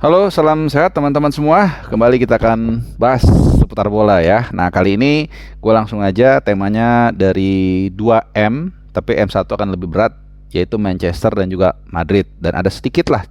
Halo, salam sehat teman-teman semua. Kembali kita akan bahas seputar bola ya. Nah, kali ini gue langsung aja temanya dari 2M, tapi M1 akan lebih berat, yaitu Manchester dan juga Madrid. Dan ada sedikit lah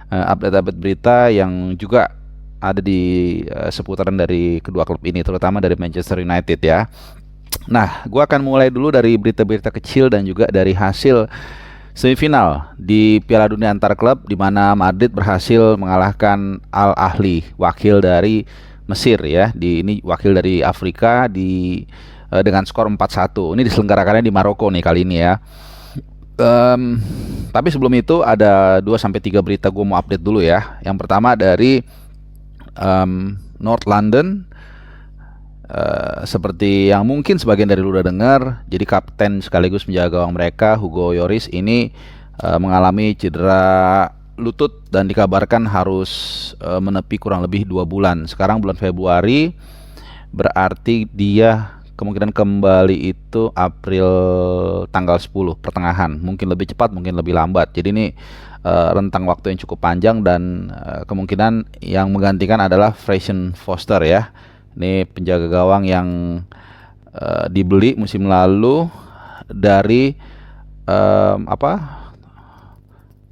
update-update berita yang juga ada di seputaran dari kedua klub ini, terutama dari Manchester United ya. Nah, gue akan mulai dulu dari berita-berita kecil dan juga dari hasil semifinal di Piala Dunia antar klub di mana Madrid berhasil mengalahkan Al Ahly, wakil dari Mesir ya. Ini wakil dari Afrika dengan skor 4-1. Ini diselenggarakannya di Maroko nih kali ini ya. Tapi sebelum itu ada 2 sampai 3 berita gue mau update dulu ya. Yang pertama dari North London. Seperti yang mungkin sebagian dari lu udah dengar, jadi kapten sekaligus penjaga gawang mereka Hugo Lloris ini mengalami cedera lutut dan dikabarkan harus menepi kurang lebih 2 bulan. Sekarang bulan Februari, berarti dia kemungkinan kembali itu April tanggal 10 pertengahan, mungkin lebih cepat mungkin lebih lambat. Jadi ini rentang waktu yang cukup panjang dan kemungkinan yang menggantikan adalah Fraser Forster ya. Ini penjaga gawang yang dibeli musim lalu dari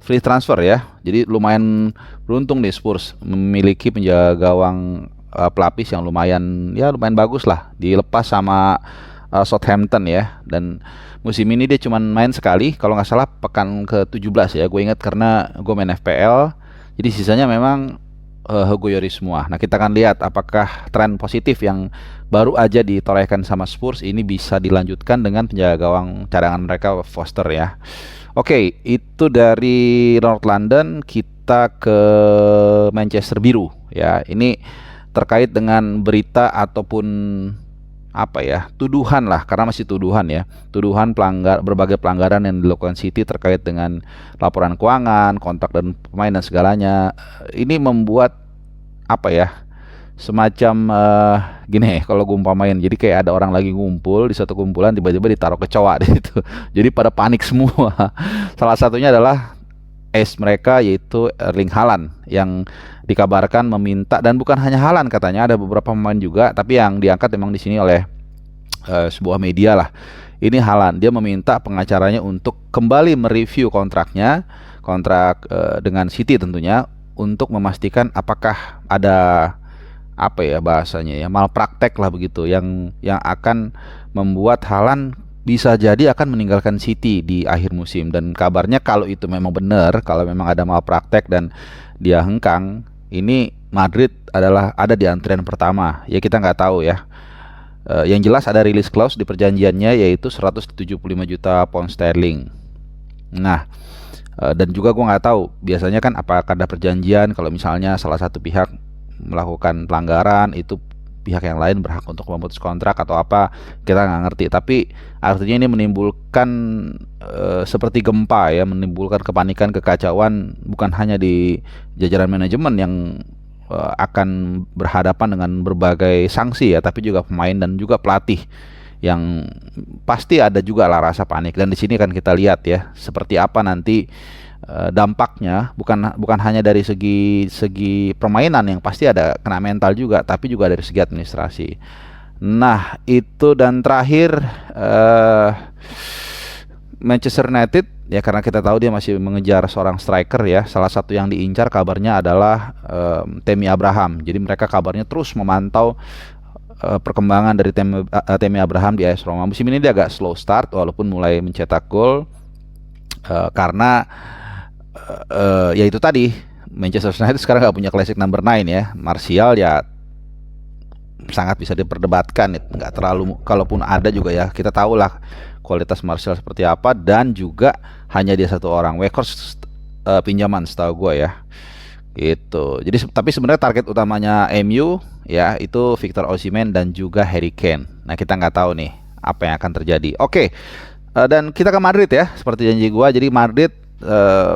free transfer ya. Jadi lumayan beruntung nih Spurs memiliki penjaga gawang pelapis yang lumayan bagus lah. Dilepas sama Southampton ya. Dan musim ini dia cuma main sekali, kalau nggak salah pekan ke-17 ya. Gue ingat karena gue main FPL. Jadi sisanya memang Hugo Lloris semua. Nah, kita akan lihat apakah tren positif yang baru aja ditorehkan sama Spurs ini bisa dilanjutkan dengan penjaga gawang cadangan mereka Foster ya. Oke, itu dari North London. Kita ke Manchester Biru ya. Ini terkait dengan berita ataupun tuduhan lah, karena masih tuduhan ya. Tuduhan berbagai pelanggaran yang dilakukan City terkait dengan laporan keuangan, kontrak dan pemain dan segalanya. Ini membuat semacam gini, kalau gue umpamain, jadi kayak ada orang lagi ngumpul di satu kumpulan, tiba-tiba ditaruh kecoa di situ. Jadi pada panik semua. Salah satunya adalah ace mereka, yaitu Erling Haaland, yang dikabarkan meminta, dan bukan hanya Haaland katanya, ada beberapa pemain juga, tapi yang diangkat memang di sini oleh sebuah media lah. Ini Haaland, dia meminta pengacaranya untuk kembali mereview kontrak dengan City tentunya, untuk memastikan apakah ada bahasanya ya, malpraktek lah begitu, yang akan membuat Haaland bisa jadi akan meninggalkan City di akhir musim. Dan kabarnya kalau itu memang benar, kalau memang ada malpraktek dan dia hengkang, ini Madrid ada di antrian pertama. Ya kita nggak tahu ya. Yang jelas ada release clause di perjanjiannya, yaitu 175 juta pound sterling. Nah, dan juga gue nggak tahu biasanya kan apakah ada perjanjian kalau misalnya salah satu pihak melakukan pelanggaran, itu pihak yang lain berhak untuk memutus kontrak atau apa, kita nggak ngerti. Tapi artinya ini menimbulkan seperti gempa ya, menimbulkan kepanikan, kekacauan, bukan hanya di jajaran manajemen yang akan berhadapan dengan berbagai sanksi ya, tapi juga pemain dan juga pelatih, yang pasti ada juga lah rasa panik. Dan di sini kan kita lihat ya seperti apa nanti dampaknya, bukan hanya dari segi permainan yang pasti ada kena mental juga, tapi juga dari segi administrasi. Nah, itu. Dan terakhir Manchester United ya, karena kita tahu dia masih mengejar seorang striker ya. Salah satu yang diincar kabarnya adalah Tammy Abraham. Jadi mereka kabarnya terus memantau perkembangan dari Tammy Abraham di AS Roma. Musim ini dia agak slow start walaupun mulai mencetak gol karena ya itu tadi, Manchester United sekarang nggak punya classic number 9 ya. Martial ya sangat bisa diperdebatkan, nggak terlalu, kalaupun ada juga ya kita tahu lah kualitas Martial seperti apa, dan juga hanya dia satu orang. Weghorst pinjaman setahu gue ya. Gitu. Jadi tapi sebenarnya target utamanya MU ya itu Victor Osimhen dan juga Harry Kane. Nah, kita nggak tahu nih apa yang akan terjadi. Oke. Dan kita ke Madrid ya, seperti janji gua. Jadi Madrid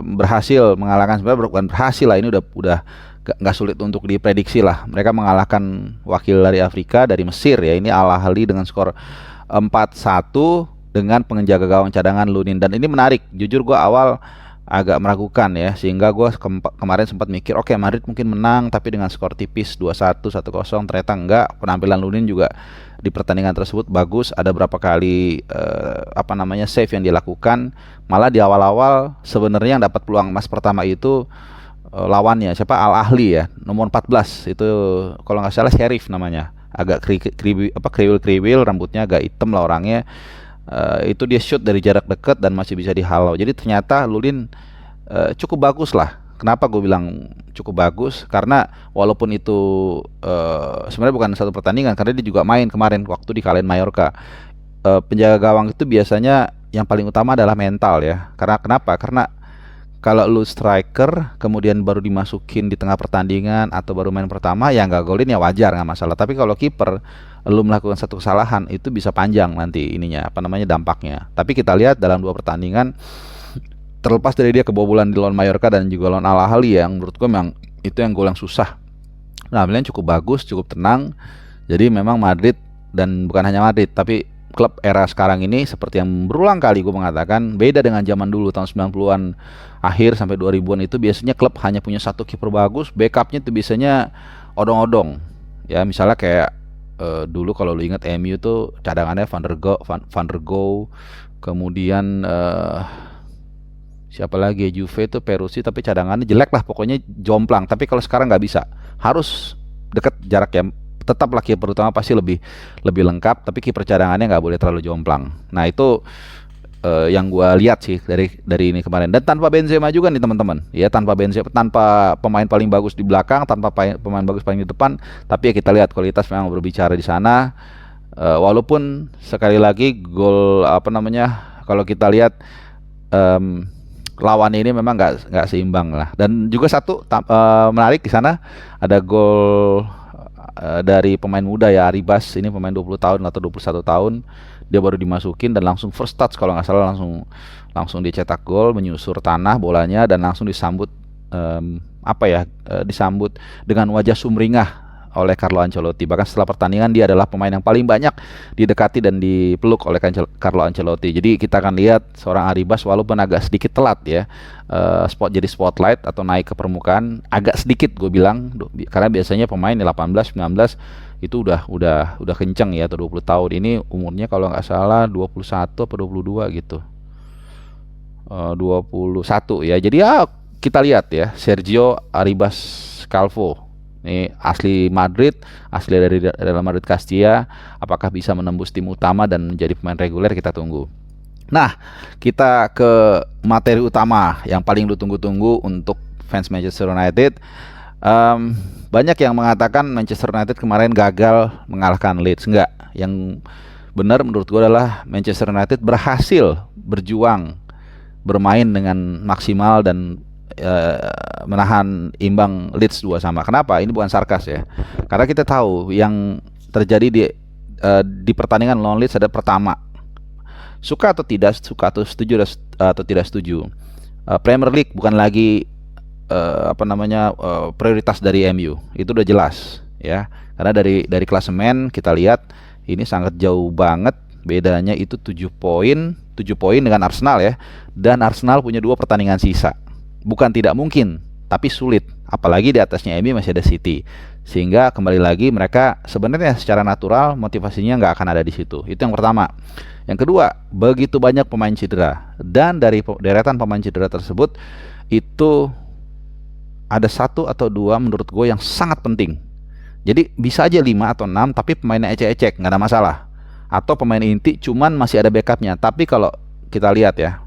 berhasil mengalahkan, sebenarnya bukan berhasil lah, ini udah nggak sulit untuk diprediksi lah. Mereka mengalahkan wakil dari Afrika, dari Mesir ya. Ini Al Ahly dengan skor 4-1 dengan penjaga gawang cadangan Lunin. Dan ini menarik. Jujur gua awal agak meragukan ya, sehingga gue kemarin sempat mikir oke, Madrid mungkin menang tapi dengan skor tipis 2-1, 1-0. Ternyata enggak. Penampilan Lunin juga di pertandingan tersebut bagus, ada berapa kali save yang dilakukan. Malah di awal-awal sebenarnya yang dapat peluang emas pertama itu lawannya siapa, Al Ahly ya, nomor 14 itu kalau nggak salah Sheriff namanya, agak kriwil, rambutnya agak hitam lah orangnya. Itu dia shoot dari jarak dekat dan masih bisa dihalau. Jadi ternyata Lunin cukup bagus lah. Kenapa gue bilang cukup bagus? Karena walaupun itu sebenarnya bukan satu pertandingan, karena dia juga main kemarin waktu dikalahin Mallorca. Penjaga gawang itu biasanya yang paling utama adalah mental ya. Karena kenapa? Karena kalau lu striker kemudian baru dimasukin di tengah pertandingan atau baru main pertama, ya nggak golin ya wajar, nggak masalah. Tapi kalau kiper lu melakukan satu kesalahan, itu bisa panjang nanti ininya dampaknya. Tapi kita lihat dalam 2 pertandingan, terlepas dari dia kebobolan di lawan Mallorca dan juga lawan Al Ahly yang menurut gue memang itu yang gol yang susah. Penampilan cukup bagus, cukup tenang. Jadi memang Madrid, dan bukan hanya Madrid tapi klub era sekarang ini, seperti yang berulang kali gue mengatakan, beda dengan zaman dulu tahun 90-an akhir sampai 2000-an itu biasanya klub hanya punya satu kiper bagus, backupnya itu biasanya odong-odong. Ya misalnya kayak dulu kalau lu ingat MU tuh cadangannya Van der Go, kemudian siapa lagi, Juve itu Peruzzi, tapi cadangannya jelek lah, pokoknya jomplang. Tapi kalau sekarang nggak bisa, harus deket jarak ya. Tetap lah kiper utama pasti lebih lengkap, tapi kiper cadangannya nggak boleh terlalu jomplang. Nah itu yang gue lihat sih dari ini kemarin. Dan tanpa Benzema juga nih teman-teman ya, tanpa Benzema, tanpa pemain paling bagus di belakang, tanpa pemain bagus paling di depan, tapi ya kita lihat kualitas memang berbicara di sana. Walaupun sekali lagi gol kalau kita lihat lawan ini memang nggak seimbang lah. Dan juga satu menarik di sana, ada gol dari pemain muda ya, Arribas, ini pemain 20 tahun atau 21 tahun. Dia baru dimasukin dan langsung first touch kalau nggak salah, langsung dia cetak gol, menyusur tanah bolanya dan langsung disambut disambut dengan wajah sumringah oleh Carlo Ancelotti. Bahkan setelah pertandingan dia adalah pemain yang paling banyak didekati dan dipeluk oleh Carlo Ancelotti. Jadi kita akan lihat seorang Arribas walaupun agak sedikit telat ya, jadi spotlight atau naik ke permukaan agak sedikit gue bilang, karena biasanya pemain 18, 19 itu udah kenceng ya, atau 20 tahun. Ini umurnya kalau nggak salah 21 atau 22 gitu. 21 ya. Jadi ya kita lihat ya, Sergio Arribas Calvo. Ini asli Madrid, asli dari Real Madrid Castilla. Apakah bisa menembus tim utama dan menjadi pemain reguler, kita tunggu. Nah, kita ke materi utama yang paling lu tunggu-tunggu untuk fans Manchester United. Banyak yang mengatakan Manchester United kemarin gagal mengalahkan Leeds. Enggak, yang benar menurut gue adalah Manchester United berhasil berjuang, bermain dengan maksimal dan menahan imbang Leeds 2-2. Kenapa? Ini bukan sarkas ya. Karena kita tahu yang terjadi di pertandingan lawan Leeds ada pertama. Suka atau tidak, setuju atau tidak setuju, Premier League bukan lagi prioritas dari MU. Itu udah jelas ya. Karena dari klasemen kita lihat ini sangat jauh banget bedanya, itu 7 poin dengan Arsenal ya. Dan Arsenal punya 2 pertandingan sisa. Bukan tidak mungkin, tapi sulit. Apalagi di atasnya MU masih ada City. Sehingga kembali lagi mereka sebenarnya secara natural motivasinya nggak akan ada di situ. Itu yang pertama. Yang kedua, begitu banyak pemain cedera. Dan dari deretan pemain cedera tersebut, itu ada 1 atau 2 menurut gue yang sangat penting. Jadi bisa aja 5 atau 6, tapi pemainnya ecek-ecek, nggak ada masalah. Atau pemain inti cuman masih ada backupnya. Tapi kalau kita lihat ya,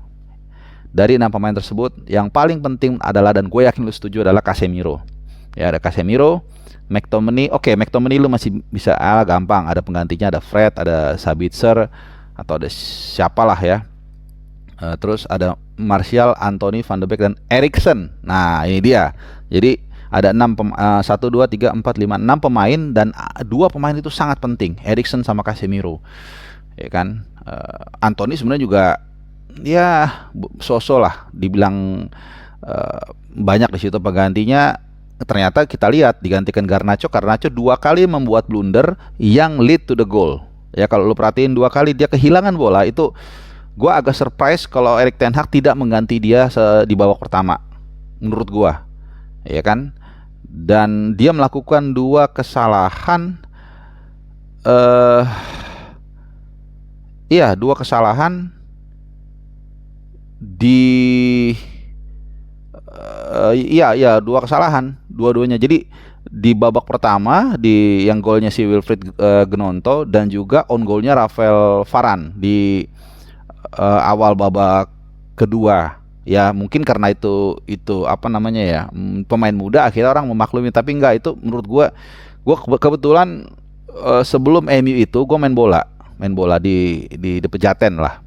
dari 6 pemain tersebut, yang paling penting adalah, dan gue yakin lu setuju, adalah Casemiro. Ya, ada Casemiro, McTominay. Oke, McTominay lu masih bisa gampang, ada penggantinya, ada Fred, ada Sabitzer, atau ada siapalah ya. Terus ada Martial, Anthony, Van de Beek, dan Eriksen. Nah, ini dia. Jadi ada 1, 2, 3, 4, 5, 6 pemain, dan 2 pemain itu sangat penting, Eriksen sama Casemiro. Ya kan? Anthony sebenarnya juga ya sosok lah, dibilang banyak di situ penggantinya. Ternyata kita lihat digantikan Garnacho 2 kali membuat blunder yang lead to the goal. Ya kalau lu perhatiin 2 kali dia kehilangan bola, itu Gua agak surprise kalau Erik ten Hag tidak mengganti dia di babak pertama. Menurut gua, ya kan? Dan dia melakukan dua kesalahan, eh iya, dua kesalahan di iya iya dua kesalahan dua-duanya. Jadi di babak pertama di yang golnya si Wilfried Gnonto, dan juga on golnya Rafael Varane di awal babak kedua. Ya mungkin karena itu apa namanya ya, pemain muda akhirnya orang memaklumi, tapi enggak, itu menurut gua kebetulan sebelum MU itu gua main bola di Pejaten lah.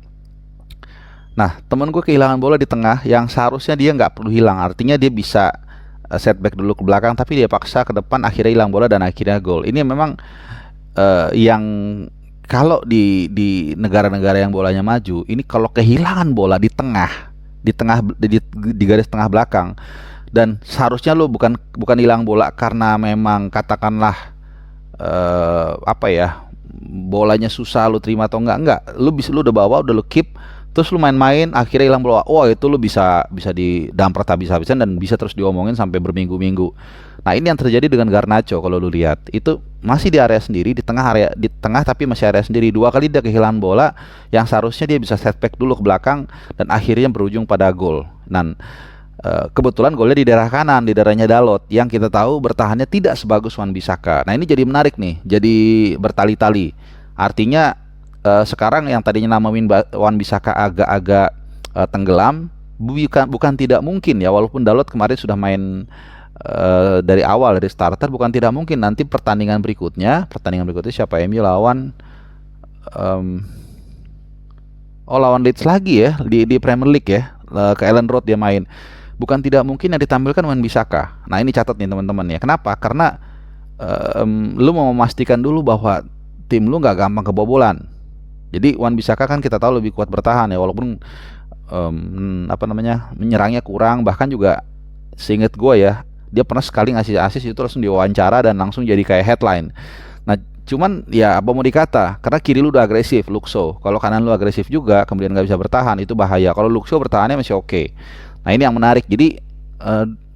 Nah, temen gue kehilangan bola di tengah yang seharusnya dia nggak perlu hilang. Artinya dia bisa setback dulu ke belakang, tapi dia paksa ke depan, akhirnya hilang bola dan akhirnya gol. Ini memang yang kalau di negara-negara yang bolanya maju, ini kalau kehilangan bola di garis tengah belakang, dan seharusnya lo bukan hilang bola karena memang katakanlah apa ya, bolanya susah lu terima atau enggak, lu udah bawa, udah lu keep, terus lu main-main akhirnya hilang bola, wah itu lu bisa bisa didampret habis-habisan dan bisa terus diomongin sampai berminggu-minggu. Nah ini yang terjadi dengan Garnacho. Kalau lu lihat itu masih di area sendiri, di tengah tapi masih area sendiri, dua kali dia kehilangan bola yang seharusnya dia bisa setback dulu ke belakang dan akhirnya berujung pada gol. Dan kebetulan golnya di daerah kanan, di daerahnya Dalot, yang kita tahu bertahannya tidak sebagus Wan-Bissaka. Nah ini jadi menarik nih, jadi bertali-tali. Artinya sekarang yang tadinya nama Wan-Bissaka agak-agak tenggelam, bukan tidak mungkin ya, walaupun Dalot kemarin sudah main dari awal, dari starter, bukan tidak mungkin nanti pertandingan berikutnya siapa, MU lawan lawan Leeds lagi ya di Premier League ya, ke Ellen Road dia main. Bukan tidak mungkin yang ditampilkan Wan-Bissaka. Nah ini catat nih teman-teman ya. Kenapa? Karena lu mau memastikan dulu bahwa tim lu nggak gampang kebobolan. Jadi Wan-Bissaka kan kita tahu lebih kuat bertahan ya, walaupun apa namanya, menyerangnya kurang. Bahkan juga seinget gue ya, dia pernah sekali ngasih assist itu langsung diwawancara dan langsung jadi kayak headline. Nah cuman ya apa mau dikata, karena kiri lu udah agresif, Luxo. Kalau kanan lu agresif juga, kemudian nggak bisa bertahan, itu bahaya. Kalau Luxo bertahannya masih oke. Nah ini yang menarik. Jadi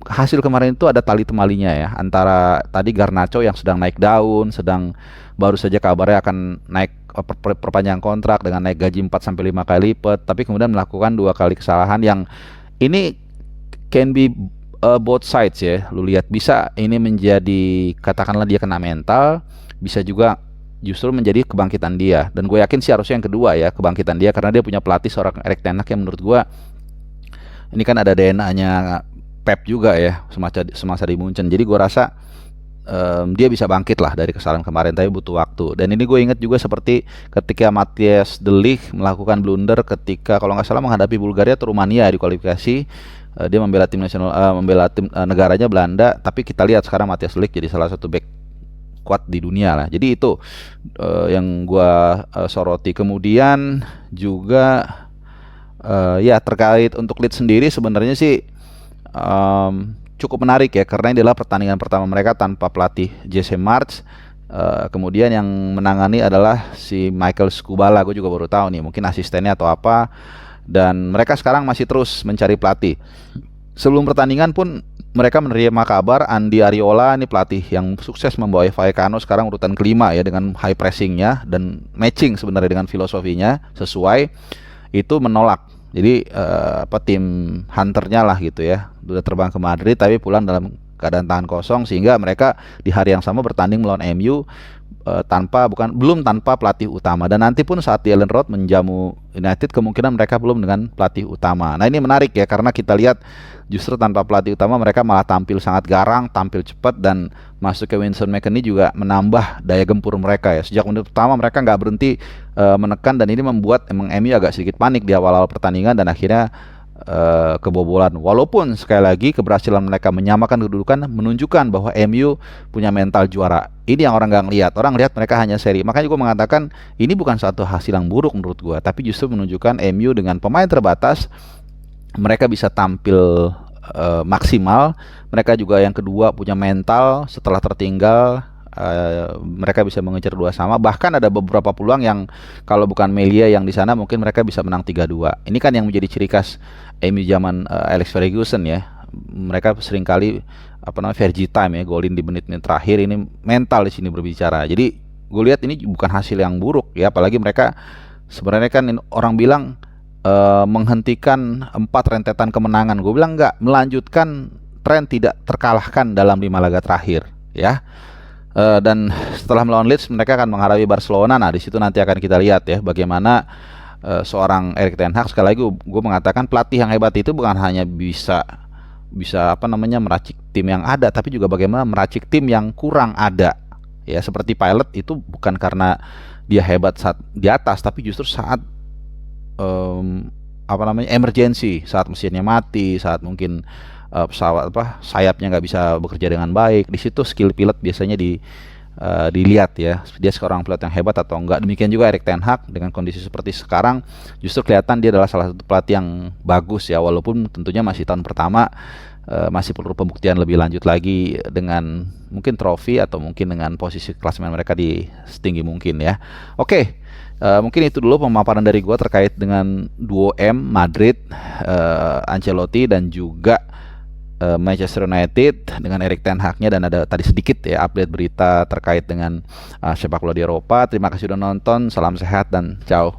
hasil kemarin itu ada tali temalinya ya, antara tadi Garnacho yang sedang naik daun, sedang baru saja kabarnya akan naik perpanjang kontrak dengan naik gaji 4 sampai 5 kali lipat, tapi kemudian melakukan dua kali kesalahan yang ini can be both sides ya. Lu lihat, bisa ini menjadi katakanlah dia kena mental, bisa juga justru menjadi kebangkitan dia. Dan gue yakin sih harusnya yang kedua ya, kebangkitan dia, karena dia punya pelatih seorang Erik ten Hag yang menurut gue ini kan ada DNA-nya Pep juga ya, semasa di Munchen. Jadi gue rasa dia bisa bangkit lah dari kesalahan kemarin, tapi butuh waktu. Dan ini gue ingat juga seperti ketika Matthijs de Ligt melakukan blunder ketika kalau nggak salah menghadapi Bulgaria atau Rumania di kualifikasi. Dia membela tim nasional, membela tim negaranya Belanda, tapi kita lihat sekarang Matthijs de Ligt jadi salah satu back kuat di dunia lah. Jadi itu yang gue soroti. Kemudian juga ya terkait untuk Leeds sendiri sebenarnya sih cukup menarik ya, karena ini adalah pertandingan pertama mereka tanpa pelatih Jesse Marsch. Kemudian yang menangani adalah si Michael Skubala, gue juga baru tahu nih, mungkin asistennya atau apa. Dan mereka sekarang masih terus mencari pelatih. Sebelum pertandingan pun mereka menerima kabar Andi Ariola, ini pelatih yang sukses membawa Vallecano sekarang urutan kelima ya, dengan high pressingnya dan matching sebenarnya dengan filosofinya sesuai, itu menolak. Jadi tim hunternya lah gitu ya, udah terbang ke Madrid tapi pulang dalam keadaan tangan kosong, sehingga mereka di hari yang sama bertanding melawan MU belum tanpa pelatih utama. Dan nanti pun saat di Ellen Road menjamu United, kemungkinan mereka belum dengan pelatih utama. Nah ini menarik ya, karena kita lihat justru tanpa pelatih utama mereka malah tampil sangat garang, tampil cepat, dan masuk ke Winston McKennie juga menambah daya gempur mereka ya. Sejak menit pertama mereka nggak berhenti menekan, dan ini membuat emang MU agak sedikit panik di awal-awal pertandingan dan akhirnya kebobolan. Walaupun sekali lagi keberhasilan mereka menyamakan kedudukan menunjukkan bahwa MU punya mental juara. Ini yang orang nggak ngelihat. Orang lihat mereka hanya seri. Makanya gue mengatakan ini bukan suatu hasil yang buruk menurut gue, tapi justru menunjukkan MU dengan pemain terbatas mereka bisa tampil maksimal. Mereka juga yang kedua punya mental setelah tertinggal mereka bisa mengejar 2 sama, bahkan ada beberapa peluang yang kalau bukan Melia yang di sana mungkin mereka bisa menang 3-2. Ini kan yang menjadi ciri khas MU zaman Alex Ferguson ya. Mereka seringkali Fergie time ya, golin di menit-menit terakhir. Ini mental di sini berbicara. Jadi gue lihat ini bukan hasil yang buruk ya, apalagi mereka sebenarnya kan orang bilang menghentikan 4 rentetan kemenangan. Gue bilang enggak, melanjutkan tren tidak terkalahkan dalam 5 laga terakhir ya. Dan setelah melawan Leeds mereka akan menghadapi Barcelona. Nah di situ nanti akan kita lihat ya bagaimana seorang Erik ten Hag, sekali lagi gue mengatakan pelatih yang hebat itu bukan hanya bisa meracik tim yang ada, tapi juga bagaimana meracik tim yang kurang ada ya. Seperti Pilot itu bukan karena dia hebat saat di atas, tapi justru saat emergency, saat mesinnya mati, saat mungkin pesawat sayapnya nggak bisa bekerja dengan baik. Di situ skill pilot biasanya dilihat ya, dia seorang pilot yang hebat atau enggak. Demikian juga Erik ten Hag dengan kondisi seperti sekarang, justru kelihatan dia adalah salah satu pelatih yang bagus ya, walaupun tentunya masih tahun pertama, masih perlu pembuktian lebih lanjut lagi dengan mungkin trofi atau mungkin dengan posisi klasemen mereka di setinggi mungkin ya. Oke. Mungkin itu dulu pemaparan dari gue terkait dengan duo M Madrid, Ancelotti dan juga Manchester United dengan Erik ten Hag-nya. Dan ada tadi sedikit ya update berita terkait dengan sepak bola di Eropa. Terima kasih sudah nonton, salam sehat dan ciao.